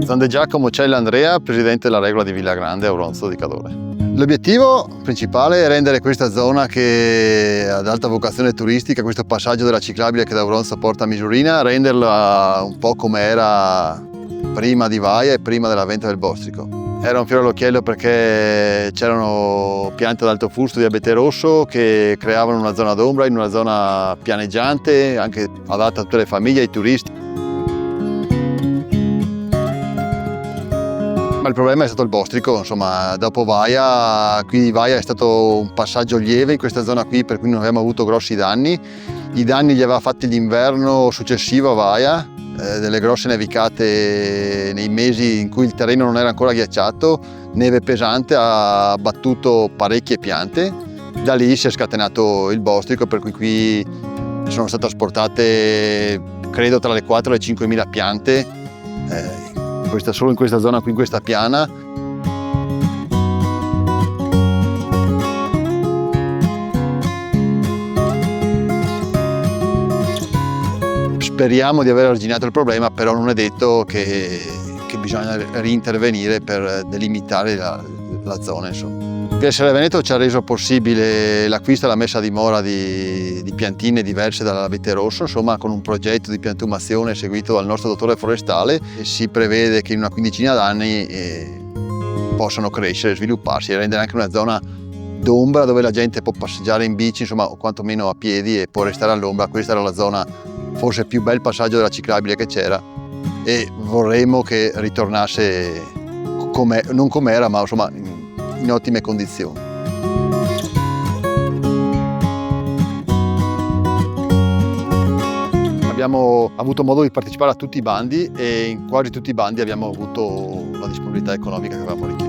Sono De Giacomo Cella Andrea, presidente della Regola di Villagrande, Auronzo di Cadore. L'obiettivo principale è rendere questa zona che ad alta vocazione turistica, questo passaggio della ciclabile che da Auronzo porta a Misurina, renderla un po' come era prima di Vaia e prima dell'avvento del Bostrico. Era un fiore all'occhiello perché c'erano piante ad alto fusto di abete rosso che creavano una zona d'ombra in una zona pianeggiante, anche adatta a tutte le famiglie e ai turisti. Ma il problema è stato il Bostrico, insomma, dopo Vaia, qui Vaia è stato un passaggio lieve in questa zona qui, per cui non abbiamo avuto grossi danni. I danni li aveva fatti l'inverno successivo a Vaia, delle grosse nevicate nei mesi in cui il terreno non era ancora ghiacciato, neve pesante ha abbattuto parecchie piante. Da lì si è scatenato il Bostrico, per cui qui sono state asportate credo tra le 4 e le 5.000 piante, solo in questa zona qui, in questa piana. Speriamo di aver arginato il problema, però non è detto che bisogna rintervenire per delimitare la zona, insomma. PSL Veneto ci ha reso possibile l'acquisto e la messa a dimora di piantine diverse dall'abete rosso, insomma, con un progetto di piantumazione seguito dal nostro dottore forestale, e si prevede che in una quindicina d'anni possano crescere, svilupparsi e rendere anche una zona d'ombra dove la gente può passeggiare in bici, insomma, o quantomeno a piedi, e può restare all'ombra. Questa era la zona, forse il più bel passaggio della ciclabile che c'era, e vorremmo che ritornasse non com'era, ma insomma in ottime condizioni. Abbiamo avuto modo di partecipare a tutti i bandi e in quasi tutti i bandi abbiamo avuto la disponibilità economica che avevamo richiesto.